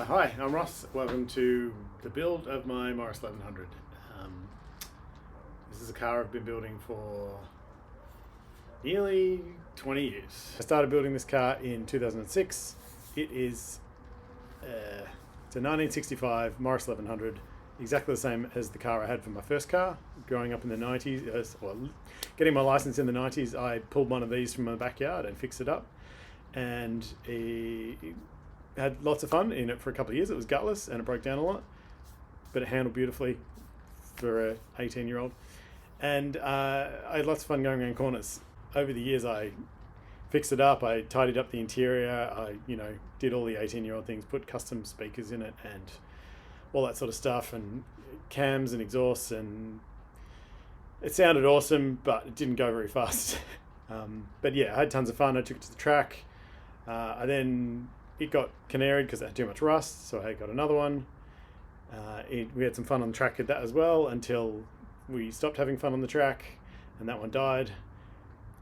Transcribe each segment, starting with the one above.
Hi, I'm Ross. Welcome to the build of my Morris 1100. This is a car I've been building for nearly 20 years. I started building this car in 2006. It's a 1965 Morris 1100, exactly the same as the car I had for my first car. Growing up in the 90s, getting my license in the 90s, I pulled one of these from my backyard and fixed it up. And had lots of fun in it for a couple of years. It was gutless and it broke down a lot, but it handled beautifully for a 18-year-old. And I had lots of fun going around corners. Over the years, I fixed it up. I tidied up the interior. I, did all the 18-year-old things, put custom speakers in it and all that sort of stuff, and cams and exhausts, and it sounded awesome, but it didn't go very fast. But yeah, I had tons of fun. I took it to the track. It got canaried because it had too much rust, so I got another one. We had some fun on the track with that as well until we stopped having fun on the track, and that one died.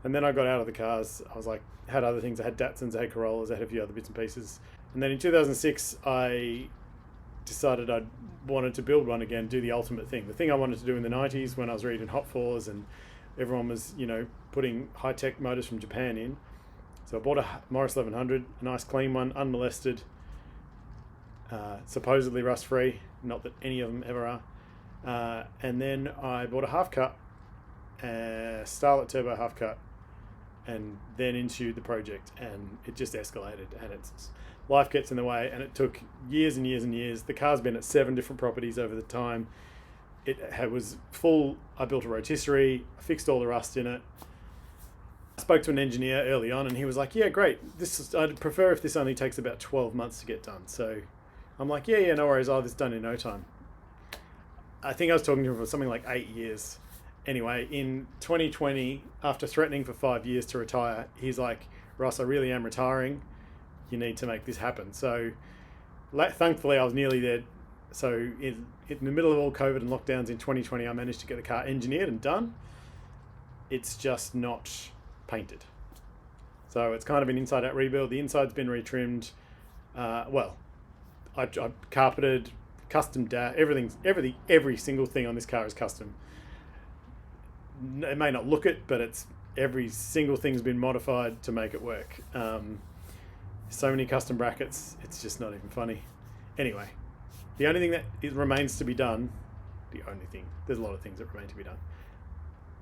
And then I got out of the cars. I was like, had other things. I had Datsuns, I had Corollas, I had a few other bits and pieces. And then in 2006, I decided I wanted to build one again, do the ultimate thing. The thing I wanted to do in the 90s when I was reading Hot Fours and everyone was, putting high-tech motors from Japan in. So I bought a Morris 1100, a nice clean one, unmolested, supposedly rust-free, not that any of them ever are. And then I bought a half-cut, Starlet Turbo half-cut, and then into the project, and it just escalated, and life gets in the way, and it took years and years and years. The car's been at 7 different properties over the time. It was full. I built a rotisserie, I fixed all the rust in it. I spoke to an engineer early on and he was like, yeah, great. I'd prefer if this only takes about 12 months to get done. So I'm like, yeah, no worries. I'll have this done in no time. I think I was talking to him for something like 8 years. Anyway, in 2020, after threatening for 5 years to retire, he's like, Ross, I really am retiring. You need to make this happen. So thankfully I was nearly there. So in the middle of all COVID and lockdowns in 2020, I managed to get the car engineered and done. It's just not painted. So it's kind of an inside out rebuild. The inside's been retrimmed. I carpeted, custom dash, every single thing on this car is custom. It may not look it, but every single thing's been modified to make it work. So many custom brackets, it's just not even funny. Anyway, the only thing that remains to be done, there's a lot of things that remain to be done.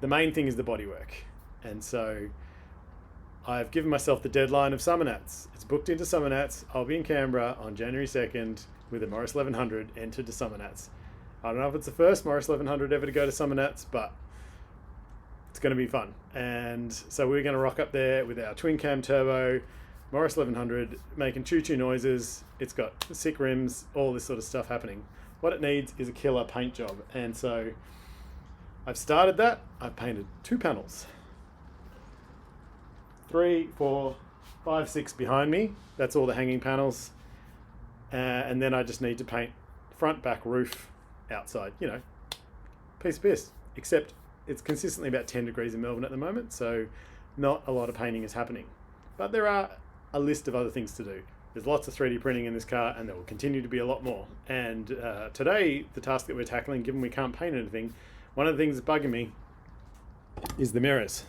The main thing is the bodywork. And so I've given myself the deadline of Summernats. It's booked into Summernats. I'll be in Canberra on January 2nd with a Morris 1100 entered to Summernats. I don't know if it's the first Morris 1100 ever to go to Summernats, but it's going to be fun. And so we're going to rock up there with our twin cam turbo, Morris 1100, making choo-choo noises. It's got sick rims, all this sort of stuff happening. What it needs is a killer paint job. And so I've started that. I've painted 2 panels. 3, 4, 5, 6 behind me. That's all the hanging panels. And then I just need to paint front, back, roof, outside. Piece of piss. Except it's consistently about 10 degrees in Melbourne at the moment, so not a lot of painting is happening. But there are a list of other things to do. There's lots of 3D printing in this car, and there will continue to be a lot more. And today, the task that we're tackling, given we can't paint anything, one of the things that's bugging me is the mirrors.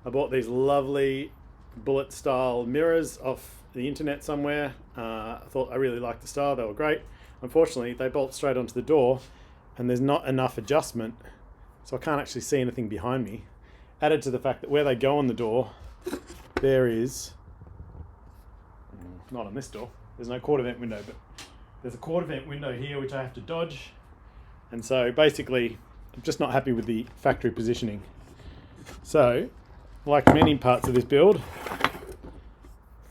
I bought these lovely bullet style mirrors off the internet somewhere. I thought I really liked the style. They were great. Unfortunately, they bolt straight onto the door and there's not enough adjustment, so I can't actually see anything behind me. Added to the fact that where they go on the door, there is, not on this door, there's no quarter vent window, but there's a quarter vent window here which I have to dodge. And so basically, I'm just not happy with the factory positioning. So, like many parts of this build,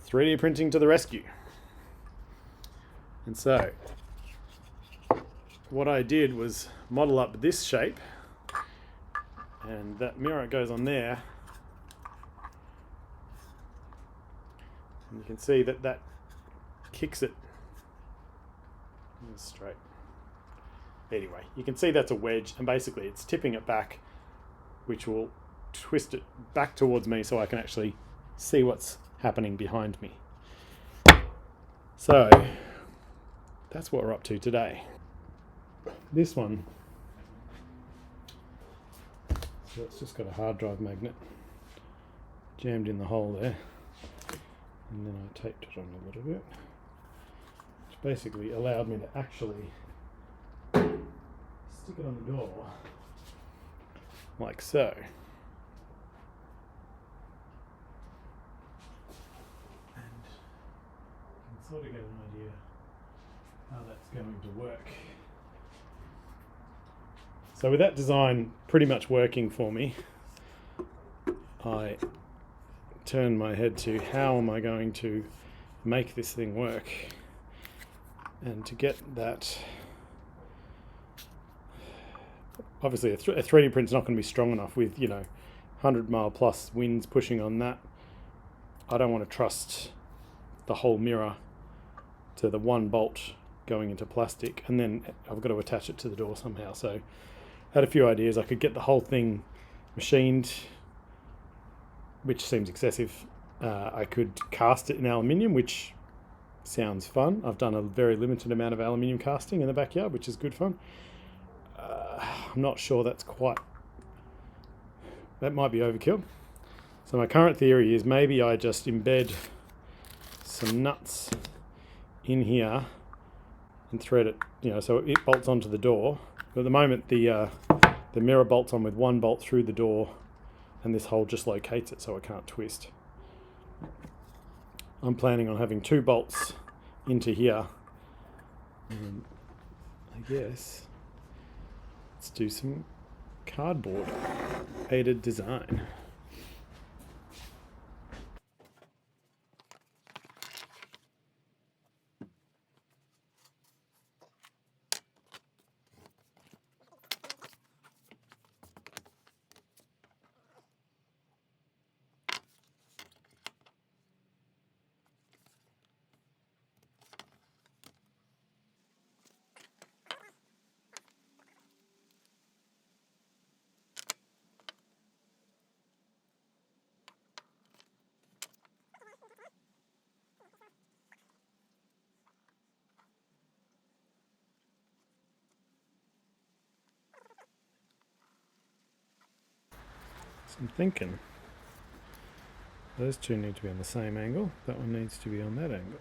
3D printing to the rescue. And so, what I did was model up this shape, and that mirror goes on there. And you can see that kicks it straight. Anyway, you can see that's a wedge, and basically it's tipping it back, which will twist it back towards me so I can actually see what's happening behind me. So that's what we're up to today. This one, so it's just got a hard drive magnet jammed in the hole there, and then I taped it on a little bit, which basically allowed me to actually stick it on the door like so. And you can sort of get an idea how that's going to work. So with that design pretty much working for me, I turned my head to how am I going to make this thing work. And to get that, obviously a 3D print's not going to be strong enough with 100 mile plus winds pushing on that. I don't want to trust the whole mirror to the one bolt going into plastic, and then I've got to attach it to the door somehow. So I had a few ideas. I could get the whole thing machined, which seems excessive. I could cast it in aluminium, which sounds fun. I've done a very limited amount of aluminium casting in the backyard, which is good fun. I'm not sure that might be overkill. So my current theory is maybe I just embed some nuts in here and thread it, so it bolts onto the door. But at the moment the mirror bolts on with one bolt through the door, and this hole just locates it so it can't twist. I'm planning on having 2 bolts into here. I guess let's do some cardboard aided design. So I'm thinking those two need to be on the same angle. That one needs to be on that angle.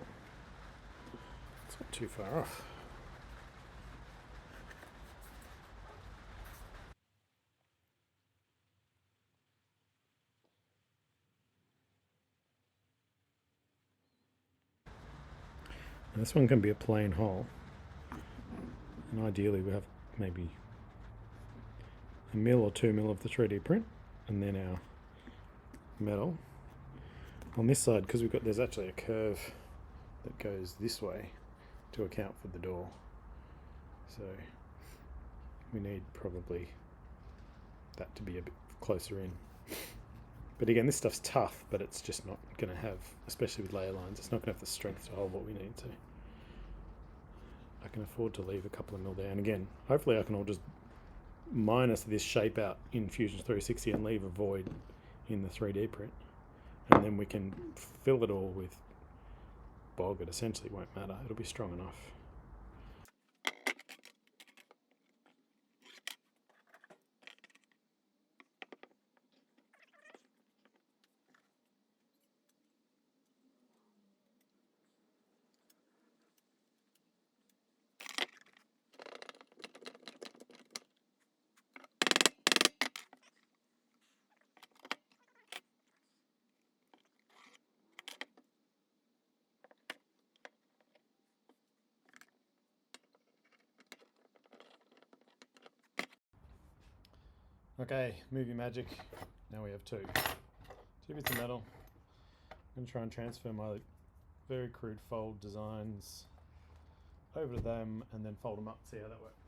It's not too far off. Now this one can be a plain hole, and ideally we have maybe 1 mil or 2 mil of the 3D print, and then our metal. On this side, because there's actually a curve that goes this way to account for the door, so we need probably that to be a bit closer in. But again, this stuff's tough, but it's just not going to have, especially with layer lines, it's not going to have the strength to hold what we need to. I can afford to leave a couple of mil there, and again, hopefully I can all just minus this shape out in Fusion 360 and leave a void in the 3D print, and then we can fill it all with bog. It essentially won't matter, it'll be strong enough. Okay, movie magic. Now we have two bits of metal. I'm going to try and transfer my very crude fold designs over to them and then fold them up, see how that works.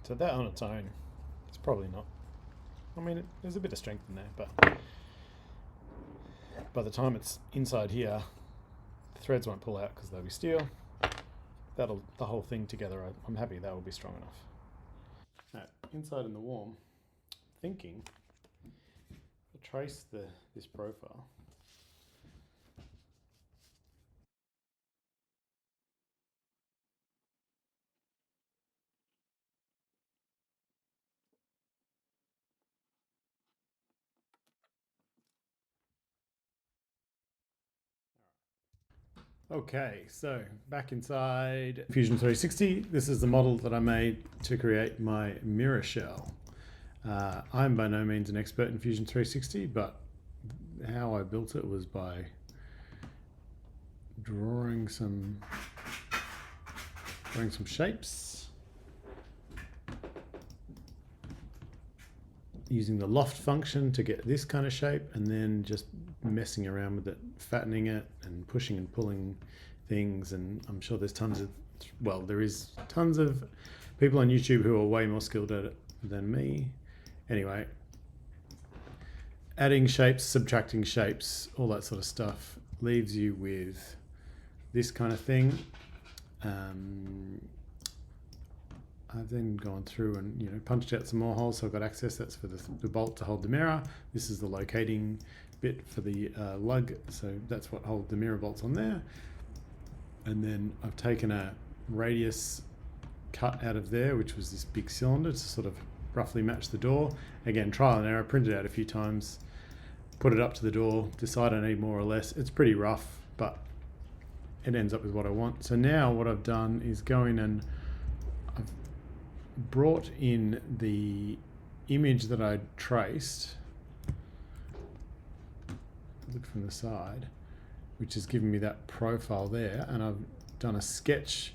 So that on its own, it's probably not. I mean, there's a bit of strength in there, but by the time it's inside here, the threads won't pull out because they'll be steel. The whole thing together, I'm happy that will be strong enough. Now, inside in the warm, thinking, I'll trace this profile. Okay, so back inside Fusion 360, this is the model that I made to create my mirror shell. I'm by no means an expert in Fusion 360, but how I built it was by drawing some shapes, using the loft function to get this kind of shape, and then just messing around with it, fattening it and pushing and pulling things. And I'm sure there's there is tons of people on YouTube who are way more skilled at it than me. Anyway, adding shapes, subtracting shapes, all that sort of stuff leaves you with this kind of thing. I've then gone through and punched out some more holes, so I've got access. That's for the bolt to hold the mirror. This is the locating bit for the lug, so that's what holds the mirror bolts on there. And then I've taken a radius cut out of there, which was this big cylinder, to sort of roughly match the door. Again, trial and error, printed out a few times, put it up to the door, decide I need more or less. It's pretty rough, but it ends up with what I want. So now what I've done is go in and I've brought in the image that I traced, look from the side, which has given me that profile there, and I've done a sketch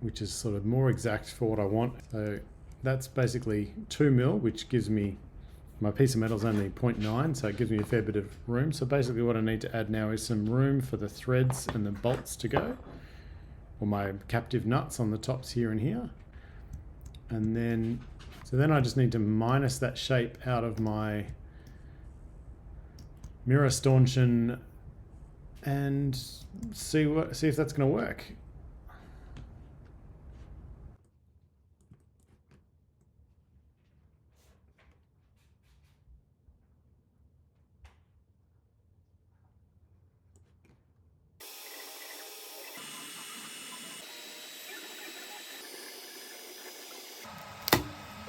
which is sort of more exact for what I want. So that's basically 2 mil, which gives me, my piece of metal is only 0.9, so it gives me a fair bit of room. So basically what I need to add now is some room for the threads and the bolts to go, or my captive nuts on the tops here and here. And then, so then I just need to minus that shape out of my mirror stanchion and see if that's going to work.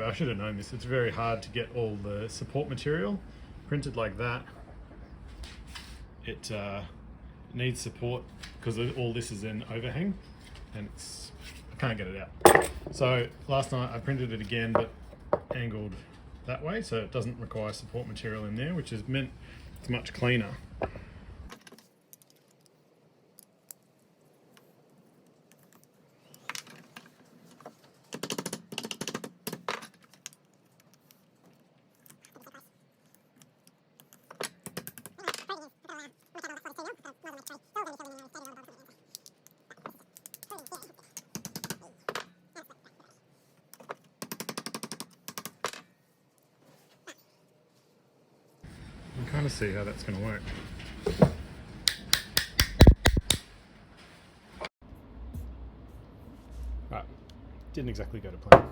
I should have known this. It's very hard to get all the support material printed like that. It needs support because all this is in overhang, and I can't get it out. So last night I printed it again, but angled that way, so it doesn't require support material in there, which has meant it's much cleaner. You can kind of see how that's going to work. Right, didn't exactly go to plan.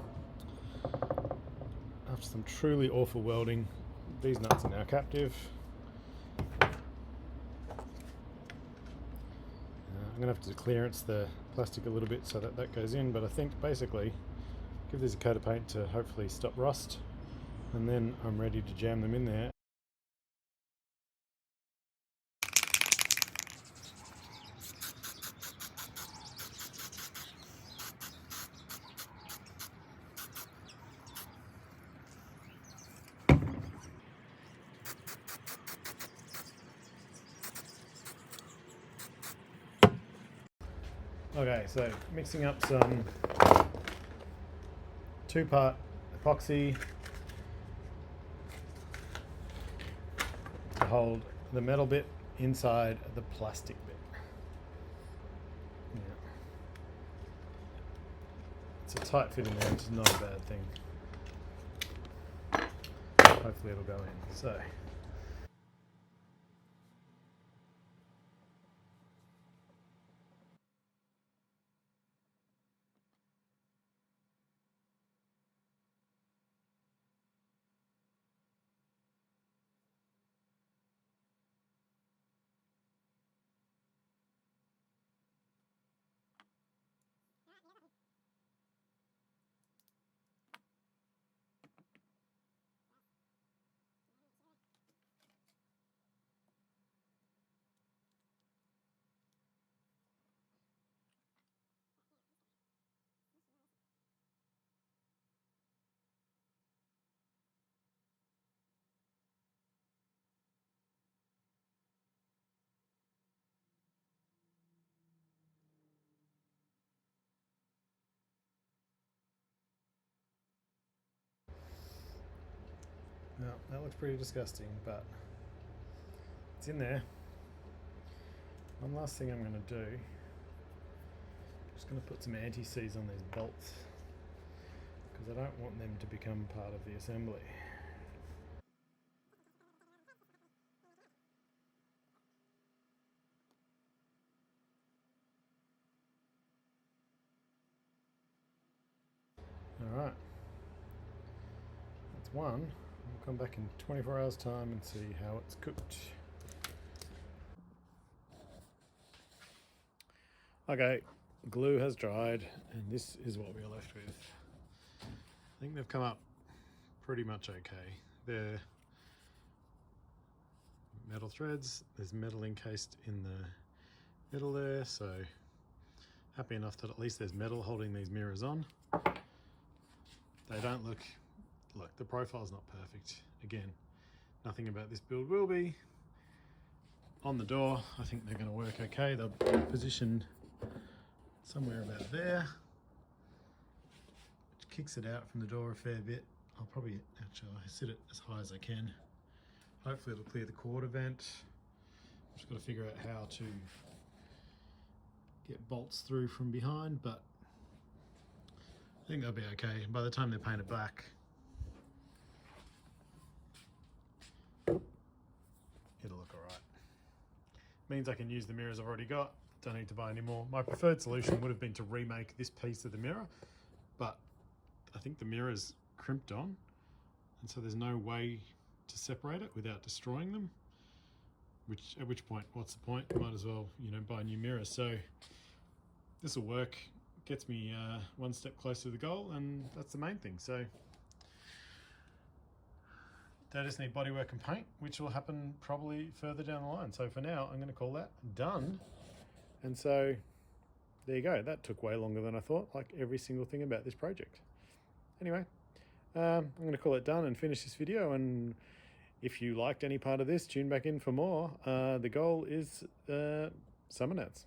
After some truly awful welding, these nuts are now captive. I'm going to have to clearance the plastic a little bit so that goes in, but I think basically give these a coat of paint to hopefully stop rust, and then I'm ready to jam them in there. Okay, so mixing up some 2-part epoxy to hold the metal bit inside the plastic bit. Yeah. it's a tight fit in there, which is not a bad thing. Hopefully it'll go in. So. No, that looks pretty disgusting, but it's in there. One last thing I'm going to do, just going to put some anti-seize on these bolts because I don't want them to become part of the assembly. Alright, that's one. I'll come back in 24 hours time and see how it's cooked. Okay, glue has dried and this is what we're left with. I think they've come up pretty much okay. They're metal threads, there's metal encased in the middle there, so happy enough that at least there's metal holding these mirrors on. They don't look the profile's not perfect. Again, nothing about this build will be. On the door, I think they're going to work okay. They're positioned somewhere about there, which kicks it out from the door a fair bit. I'll probably actually sit it as high as I can. Hopefully it'll clear the quarter vent. I've just got to figure out how to get bolts through from behind, but I think they'll be okay. By the time they're painted black, it'll look alright. Means I can use the mirrors I've already got. Don't need to buy any more. My preferred solution would have been to remake this piece of the mirror, but I think the mirror's crimped on, and so there's no way to separate it without destroying them. At which point, what's the point? Might as well, buy new mirrors. So this will work. Gets me one step closer to the goal, and that's the main thing. So they just need bodywork and paint, which will happen probably further down the line. So for now, I'm going to call that done. And so there you go. That took way longer than I thought, like every single thing about this project. Anyway, I'm going to call it done and finish this video. And if you liked any part of this, tune back in for more. The goal is Summernats.